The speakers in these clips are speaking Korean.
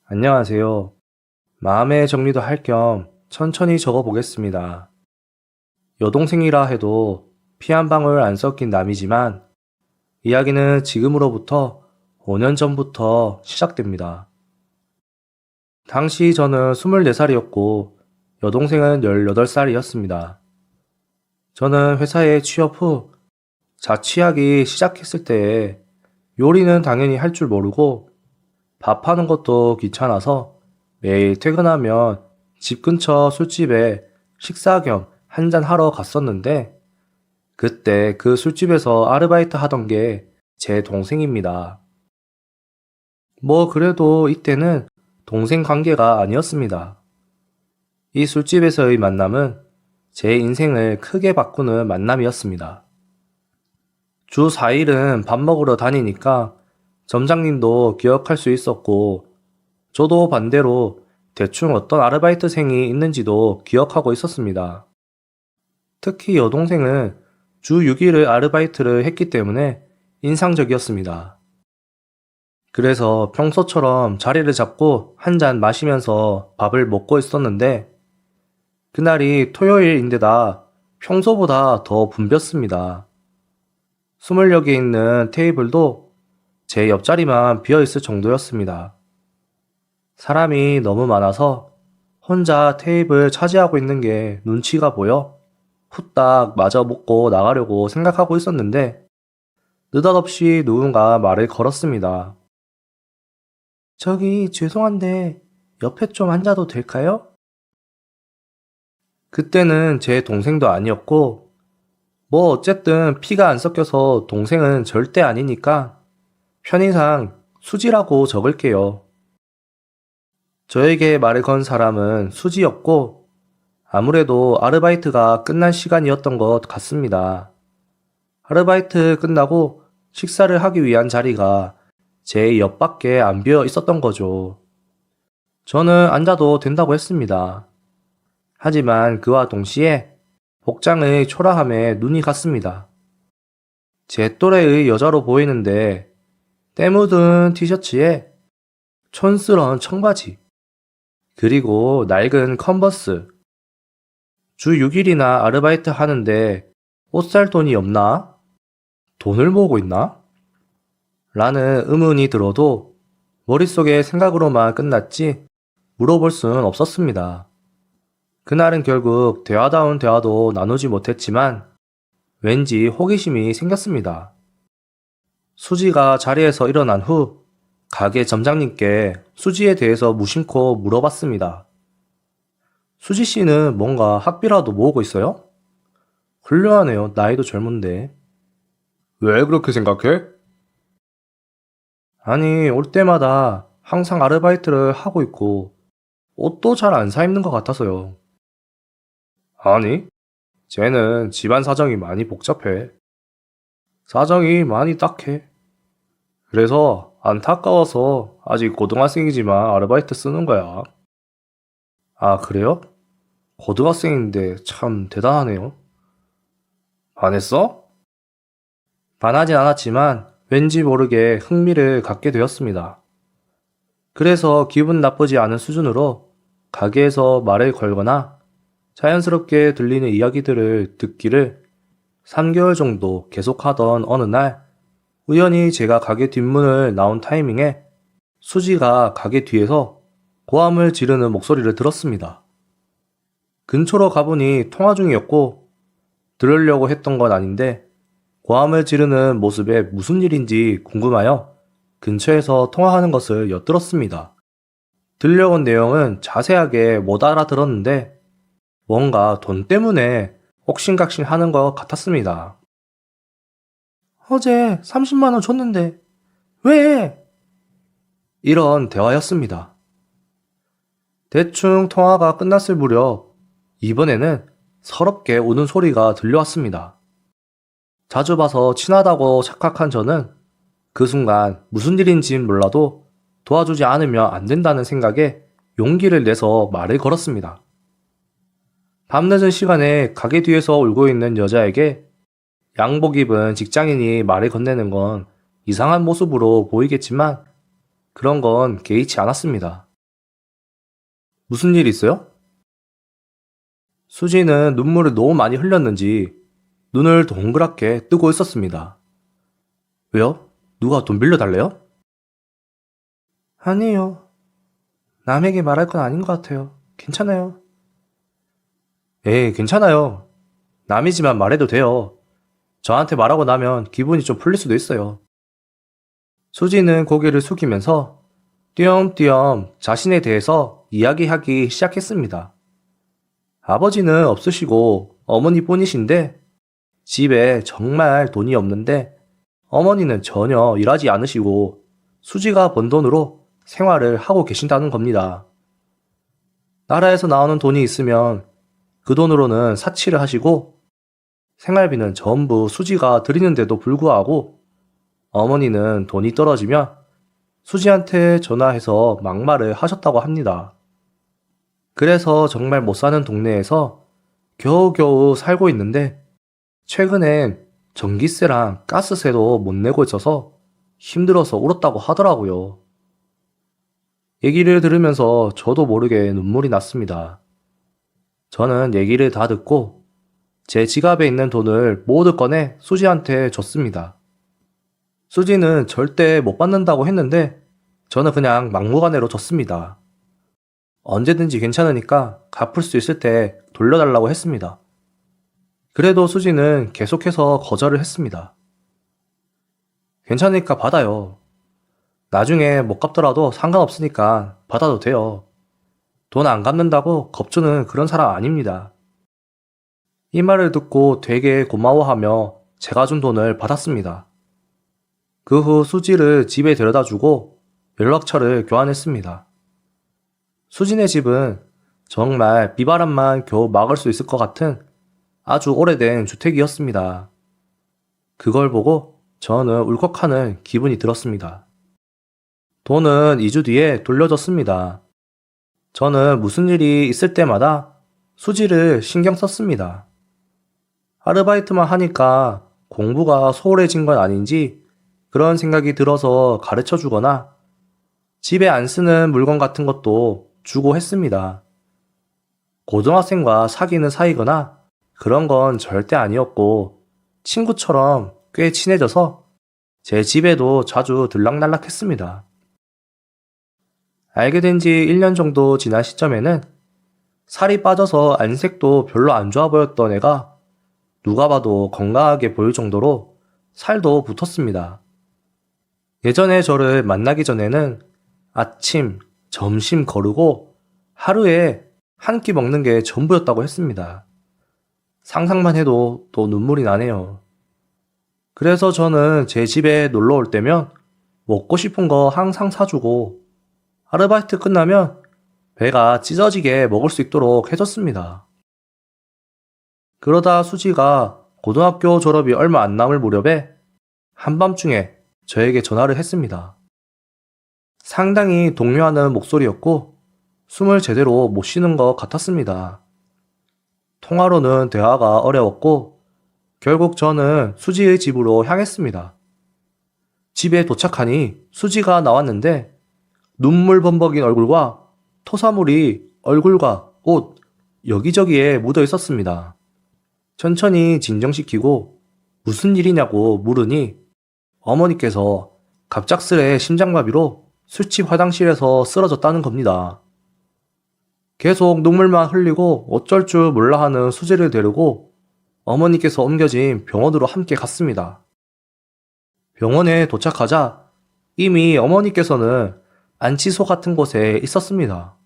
안녕하세요. 마음의 정리도 할 겸 천천히 적어보겠습니다. 여동생이라 해도 피 한 방울 안 섞인 남이지만 이야기는 지금으로부터 5년 전부터 시작됩니다. 당시 저는 24살이었고 여동생은 18살이었습니다. 저는 회사에 취업 후 자취하기 시작했을 때에 요리는 당연히 할 줄 모르고 밥하는 것도 귀찮아서 매일 퇴근하면 집 근처 술집에 식사 겸 한잔 하러 갔었는데 그때 그 술집에서 아르바이트 하던 게 제 동생입니다. 뭐 그래도 이때는 동생 관계가 아니었습니다. 이 술집에서의 만남은 제 인생을 크게 바꾸는 만남이었습니다. 주 4일은 밥 먹으러 다니니까 점장님도 기억할 수 있었고 저도 반대로 대충 어떤 아르바이트생이 있는지도 기억하고 있었습니다. 특히 여동생은 주 6일을 아르바이트를 했기 때문에 인상적이었습니다. 그래서 평소처럼 자리를 잡고 한 잔 마시면서 밥을 먹고 있었는데 그날이 토요일인데다 평소보다 더 붐볐습니다. 20여 개 있는 테이블도 제 옆자리만 비어 있을 정도였습니다. 사람이 너무 많아서 혼자 테이블 차지하고 있는 게 눈치가 보여 후딱 마저 먹고 나가려고 생각하고 있었는데 느닷없이 누군가 말을 걸었습니다. 저기 죄송한데 옆에 좀 앉아도 될까요? 그때는 제 동생도 아니었고 뭐 어쨌든 피가 안 섞여서 동생은 절대 아니니까 편의상 수지라고 적을게요. 저에게 말을 건 사람은 수지였고 아무래도 아르바이트가 끝난 시간이었던 것 같습니다. 아르바이트 끝나고 식사를 하기 위한 자리가 제 옆밖에 안 비어 있었던 거죠. 저는 앉아도 된다고 했습니다. 하지만 그와 동시에 복장의 초라함에 눈이 갔습니다. 제 또래의 여자로 보이는데 때 묻은 티셔츠에 촌스러운 청바지, 그리고 낡은 컨버스. 주 6일이나 아르바이트 하는데 옷 살 돈이 없나? 돈을 모으고 있나? 라는 의문이 들어도 머릿속의 생각으로만 끝났지 물어볼 수는 없었습니다. 그날은 결국 대화다운 대화도 나누지 못했지만 왠지 호기심이 생겼습니다. 수지가 자리에서 일어난 후 가게 점장님께 수지에 대해서 무심코 물어봤습니다. 수지 씨는 뭔가 학비라도 모으고 있어요? 훌륭하네요. 나이도 젊은데. 왜 그렇게 생각해? 아니, 올 때마다 항상 아르바이트를 하고 있고 옷도 잘 안 사 입는 것 같아서요. 아니, 쟤는 집안 사정이 많이 복잡해. 사정이 많이 딱해. 그래서 안타까워서 아직 고등학생이지만 아르바이트 쓰는 거야. 아, 그래요? 고등학생인데 참 대단하네요. 반했어? 반하진 않았지만 왠지 모르게 흥미를 갖게 되었습니다. 그래서 기분 나쁘지 않은 수준으로 가게에서 말을 걸거나 자연스럽게 들리는 이야기들을 듣기를 3개월 정도 계속하던 어느 날 우연히 제가 가게 뒷문을 나온 타이밍에 수지가 가게 뒤에서 고함을 지르는 목소리를 들었습니다. 근처로 가보니 통화 중이었고 들으려고 했던 건 아닌데 고함을 지르는 모습에 무슨 일인지 궁금하여 근처에서 통화하는 것을 엿들었습니다. 들려온 내용은 자세하게 못 알아들었는데 뭔가 돈 때문에 옥신각신 하는 것 같았습니다. 어제 30만 원 줬는데 왜? 이런 대화였습니다. 대충 통화가 끝났을 무렵 이번에는 서럽게 우는 소리가 들려왔습니다. 자주 봐서 친하다고 착각한 저는 그 순간 무슨 일인진 몰라도 도와주지 않으면 안 된다는 생각에 용기를 내서 말을 걸었습니다. 밤늦은 시간에 가게 뒤에서 울고 있는 여자에게 양복 입은 직장인이 말을 건네는 건 이상한 모습으로 보이겠지만 그런 건 개의치 않았습니다. 무슨 일 있어요? 수지는 눈물을 너무 많이 흘렸는지 눈을 동그랗게 뜨고 있었습니다. 왜요? 누가 돈 빌려달래요? 아니에요. 남에게 말할 건 아닌 것 같아요. 괜찮아요. 에이, 괜찮아요. 남이지만 말해도 돼요. 저한테 말하고 나면 기분이 좀 풀릴 수도 있어요. 수지는 고개를 숙이면서 띄엄띄엄 자신에 대해서 이야기하기 시작했습니다. 아버지는 없으시고 어머니뿐이신데 집에 정말 돈이 없는데 어머니는 전혀 일하지 않으시고 수지가 번 돈으로 생활을 하고 계신다는 겁니다. 나라에서 나오는 돈이 있으면 그 돈으로는 사치를 하시고 생활비는 전부 수지가 드리는데도 불구하고 어머니는 돈이 떨어지면 수지한테 전화해서 막말을 하셨다고 합니다. 그래서 정말 못 사는 동네에서 겨우겨우 살고 있는데 최근엔 전기세랑 가스세도 못 내고 있어서 힘들어서 울었다고 하더라고요. 얘기를 들으면서 저도 모르게 눈물이 났습니다. 저는 얘기를 다 듣고 제 지갑에 있는 돈을 모두 꺼내 수지한테 줬습니다. 수지는 절대 못 받는다고 했는데 저는 그냥 막무가내로 줬습니다. 언제든지 괜찮으니까 갚을 수 있을 때 돌려달라고 했습니다. 그래도 수지는 계속해서 거절을 했습니다. 괜찮으니까 받아요. 나중에 못 갚더라도 상관없으니까 받아도 돼요. 돈 안 갚는다고 겁주는 그런 사람 아닙니다. 이 말을 듣고 되게 고마워하며 제가 준 돈을 받았습니다. 그 후 수지를 집에 데려다 주고 연락처를 교환했습니다. 수진의 집은 정말 비바람만 겨우 막을 수 있을 것 같은 아주 오래된 주택이었습니다. 그걸 보고 저는 울컥하는 기분이 들었습니다. 돈은 2주 뒤에 돌려줬습니다. 저는 무슨 일이 있을 때마다 수지를 신경 썼습니다. 아르바이트만 하니까 공부가 소홀해진 건 아닌지 그런 생각이 들어서 가르쳐 주거나 집에 안 쓰는 물건 같은 것도 주고 했습니다. 고등학생과 사귀는 사이거나 그런 건 절대 아니었고 친구처럼 꽤 친해져서 제 집에도 자주 들락날락 했습니다. 알게 된 지 1년 정도 지난 시점에는 살이 빠져서 안색도 별로 안 좋아 보였던 애가 누가 봐도 건강하게 보일 정도로 살도 붙었습니다. 예전에 저를 만나기 전에는 아침, 점심 거르고 하루에 한 끼 먹는 게 전부였다고 했습니다. 상상만 해도 또 눈물이 나네요. 그래서 저는 제 집에 놀러 올 때면 먹고 싶은 거 항상 사주고 아르바이트 끝나면 배가 찢어지게 먹을 수 있도록 해줬습니다. 그러다 수지가 고등학교 졸업이 얼마 안 남을 무렵에 한밤중에 저에게 전화를 했습니다. 상당히 동요하는 목소리였고 숨을 제대로 못 쉬는 것 같았습니다. 통화로는 대화가 어려웠고 결국 저는 수지의 집으로 향했습니다. 집에 도착하니 수지가 나왔는데 눈물 범벅인 얼굴과 토사물이 얼굴과 옷 여기저기에 묻어 있었습니다. 천천히 진정시키고 무슨 일이냐고 물으니 어머니께서 갑작스레 심장마비로 술집 화장실에서 쓰러졌다는 겁니다. 계속 눈물만 흘리고 어쩔 줄 몰라 하는 수지를 데리고 어머니께서 옮겨진 병원으로 함께 갔습니다. 병원에 도착하자 이미 어머니께서는 안치소 같은 곳에 있었습니다.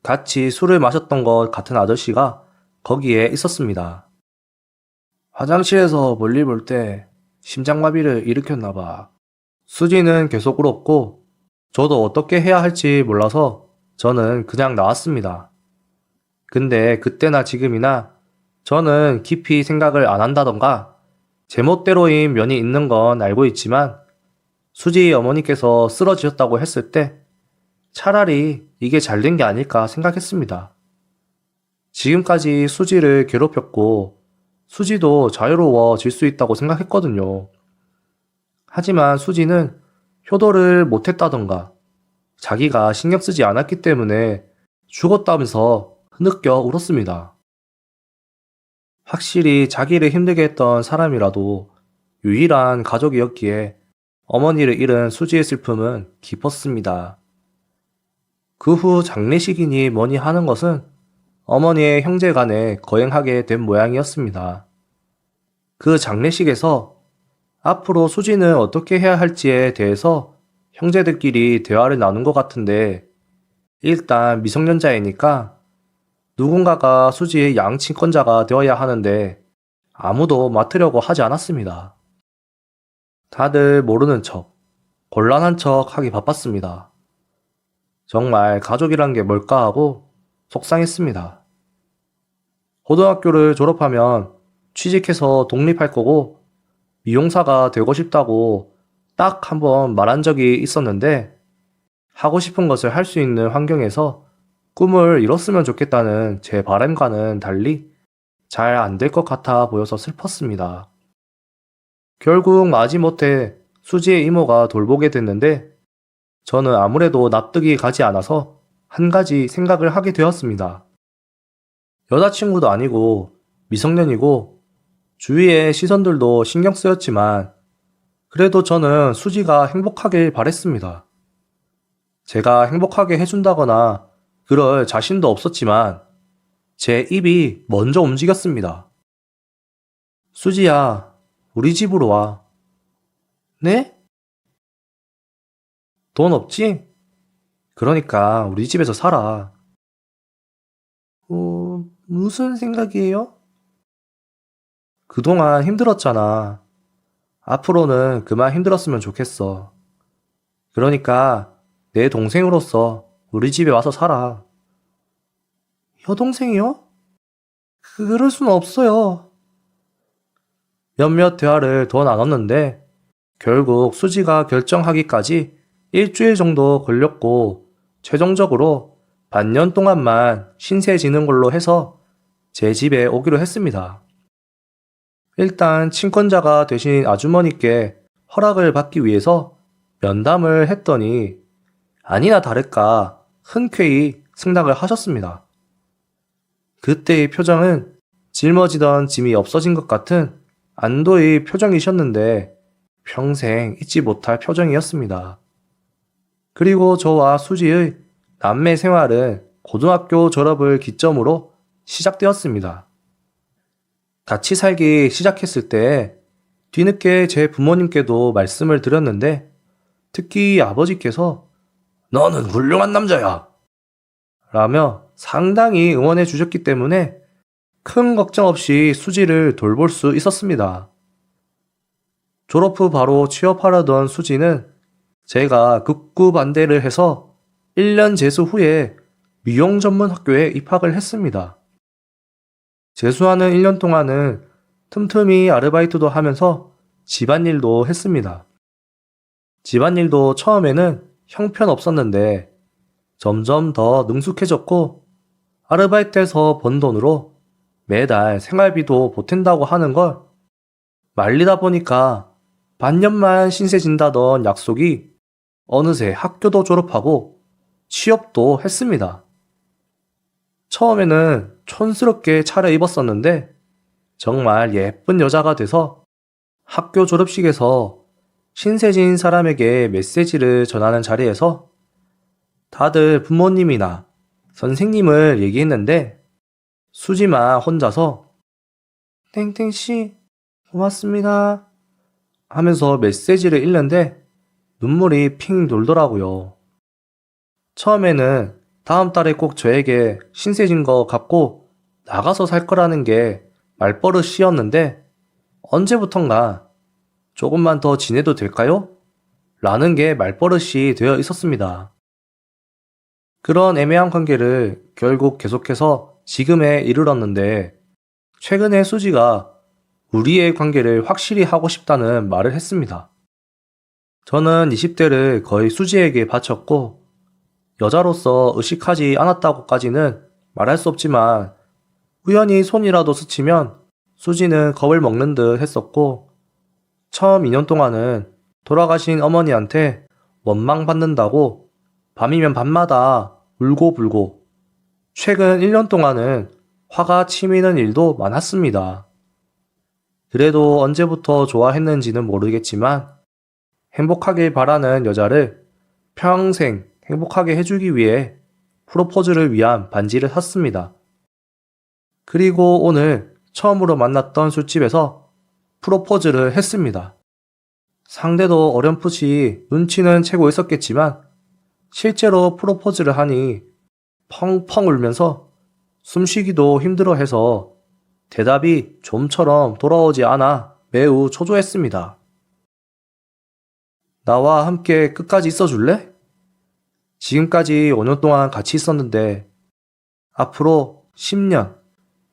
같이 술을 마셨던 것 같은 아저씨가 거기에 있었습니다. 화장실에서 볼일 볼 때 심장마비를 일으켰나 봐. 수지는 계속 울었고 저도 어떻게 해야 할지 몰라서 저는 그냥 나왔습니다. 근데 그때나 지금이나 저는 깊이 생각을 안 한다던가 제멋대로인 면이 있는 건 알고 있지만 수지 어머니께서 쓰러지셨다고 했을 때 차라리 이게 잘된 게 아닐까 생각했습니다. 지금까지 수지를 괴롭혔고 수지도 자유로워질 수 있다고 생각했거든요. 하지만 수지는 효도를 못했다던가 자기가 신경 쓰지 않았기 때문에 죽었다면서 흐느껴 울었습니다. 확실히 자기를 힘들게 했던 사람이라도 유일한 가족이었기에 어머니를 잃은 수지의 슬픔은 깊었습니다. 그 후 장례식이니 뭐니 하는 것은 어머니의 형제간에 거행하게 된 모양이었습니다. 그 장례식에서 앞으로 수지는 어떻게 해야 할지에 대해서 형제들끼리 대화를 나눈 것 같은데, 일단 미성년자이니까 누군가가 수지의 양친권자가 되어야 하는데 아무도 맡으려고 하지 않았습니다. 다들 모르는 척, 곤란한 척 하기 바빴습니다. 정말 가족이란 게 뭘까 하고 속상했습니다. 고등학교를 졸업하면 취직해서 독립할 거고 미용사가 되고 싶다고 딱 한 번 말한 적이 있었는데, 하고 싶은 것을 할 수 있는 환경에서 꿈을 이뤘으면 좋겠다는 제 바람과는 달리 잘 안 될 것 같아 보여서 슬펐습니다. 결국 마지못해 수지의 이모가 돌보게 됐는데, 저는 아무래도 납득이 가지 않아서 한 가지 생각을 하게 되었습니다. 여자친구도 아니고 미성년이고 주위의 시선들도 신경 쓰였지만 그래도 저는 수지가 행복하길 바랬습니다. 제가 행복하게 해준다거나 그럴 자신도 없었지만 제 입이 먼저 움직였습니다. 수지야, 우리 집으로 와. 네? 돈 없지? 그러니까 우리 집에서 살아. 무슨 생각이에요? 그동안 힘들었잖아. 앞으로는 그만 힘들었으면 좋겠어. 그러니까 내 동생으로서 우리 집에 와서 살아. 여동생이요? 그럴 수는 없어요. 몇몇 대화를 더 나눴는데 결국 수지가 결정하기까지 일주일 정도 걸렸고, 최종적으로 반년 동안만 신세 지는 걸로 해서 제 집에 오기로 했습니다. 일단 친권자가 되신 아주머니께 허락을 받기 위해서 면담을 했더니 아니나 다를까 흔쾌히 승낙을 하셨습니다. 그때의 표정은 짊어지던 짐이 없어진 것 같은 안도의 표정이셨는데 평생 잊지 못할 표정이었습니다. 그리고 저와 수지의 남매 생활은 고등학교 졸업을 기점으로 시작되었습니다. 같이 살기 시작했을 때 뒤늦게 제 부모님께도 말씀을 드렸는데, 특히 아버지께서 너는 훌륭한 남자야 라며 상당히 응원해 주셨기 때문에 큰 걱정 없이 수지를 돌볼 수 있었습니다. 졸업 후 바로 취업하려던 수지는 제가 극구 반대를 해서 1년 재수 후에 미용 전문 학교에 입학을 했습니다. 재수하는 1년 동안은 틈틈이 아르바이트도 하면서 집안일도 했습니다. 집안일도 처음에는 형편없었는데 점점 더 능숙해졌고, 아르바이트에서 번 돈으로 매달 생활비도 보탠다고 하는 걸 말리다 보니까 반년만 신세 진다던 약속이 어느새 학교도 졸업하고 취업도 했습니다. 처음에는 촌스럽게 차려입었었는데 정말 예쁜 여자가 돼서 학교 졸업식에서 신세진 사람에게 메시지를 전하는 자리에서 다들 부모님이나 선생님을 얘기했는데 수지만 혼자서 땡땡씨 고맙습니다 하면서 메시지를 읽는데 눈물이 핑 돌더라고요. 처음에는 다음 달에 꼭 저에게 신세진 거 갖고 나가서 살 거라는 게 말버릇이었는데 언제부턴가 조금만 더 지내도 될까요? 라는 게 말버릇이 되어 있었습니다. 그런 애매한 관계를 결국 계속해서 지금에 이르렀는데, 최근에 수지가 우리의 관계를 확실히 하고 싶다는 말을 했습니다. 저는 20대를 거의 수지에게 바쳤고 여자로서 의식하지 않았다고까지는 말할 수 없지만 우연히 손이라도 스치면 수지는 겁을 먹는 듯 했었고, 처음 2년 동안은 돌아가신 어머니한테 원망받는다고 밤이면 밤마다 울고불고 최근 1년 동안은 화가 치미는 일도 많았습니다. 그래도 언제부터 좋아했는지는 모르겠지만 행복하길 바라는 여자를 평생 행복하게 해주기 위해 프로포즈를 위한 반지를 샀습니다. 그리고 오늘 처음으로 만났던 술집에서 프로포즈를 했습니다. 상대도 어렴풋이 눈치는 채고 있었겠지만 실제로 프로포즈를 하니 펑펑 울면서 숨쉬기도 힘들어해서 대답이 좀처럼 돌아오지 않아 매우 초조했습니다. 나와 함께 끝까지 있어줄래? 지금까지 5년 동안 같이 있었는데 앞으로 10년,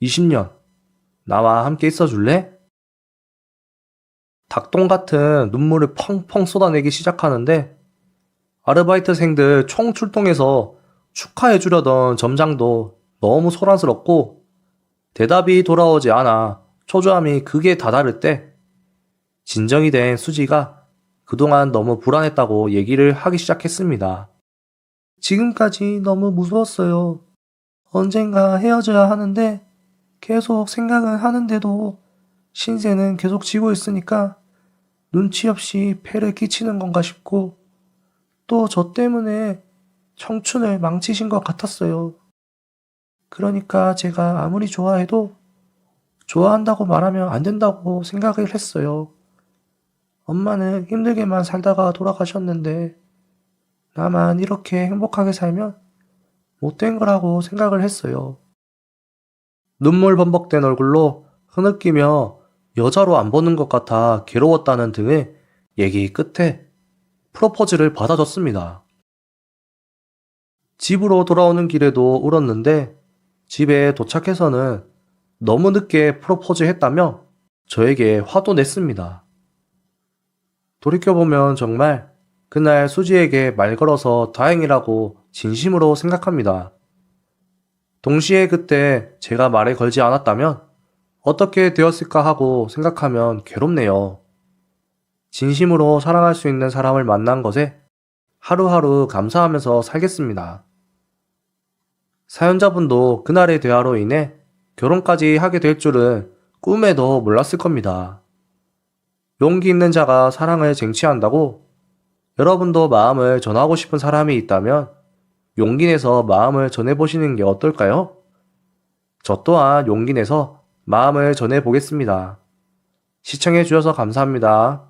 20년 나와 함께 있어줄래? 닭똥 같은 눈물을 펑펑 쏟아내기 시작하는데 아르바이트생들 총 출동해서 축하해주려던 점장도 너무 소란스럽고 대답이 돌아오지 않아 초조함이 극에 다다를 때 진정이 된 수지가 그동안 너무 불안했다고 얘기를 하기 시작했습니다. 지금까지 너무 무서웠어요. 언젠가 헤어져야 하는데 계속 생각은 하는데도 신세는 계속 지고 있으니까 눈치 없이 폐를 끼치는 건가 싶고 또 저 때문에 청춘을 망치신 것 같았어요. 그러니까 제가 아무리 좋아해도 좋아한다고 말하면 안 된다고 생각을 했어요. 엄마는 힘들게만 살다가 돌아가셨는데 나만 이렇게 행복하게 살면 못된 거라고 생각을 했어요. 눈물 범벅된 얼굴로 흐느끼며 여자로 안 보는 것 같아 괴로웠다는 등의 얘기 끝에 프로포즈를 받아줬습니다. 집으로 돌아오는 길에도 울었는데 집에 도착해서는 너무 늦게 프로포즈 했다며 저에게 화도 냈습니다. 돌이켜보면 정말 그날 수지에게 말 걸어서 다행이라고 진심으로 생각합니다. 동시에 그때 제가 말에 걸지 않았다면 어떻게 되었을까 하고 생각하면 괴롭네요. 진심으로 사랑할 수 있는 사람을 만난 것에 하루하루 감사하면서 살겠습니다. 사연자분도 그날의 대화로 인해 결혼까지 하게 될 줄은 꿈에도 몰랐을 겁니다. 용기 있는 자가 사랑을 쟁취한다고 여러분도 마음을 전하고 싶은 사람이 있다면 용기 내서 마음을 전해보시는 게 어떨까요? 저 또한 용기 내서 마음을 전해보겠습니다. 시청해주셔서 감사합니다.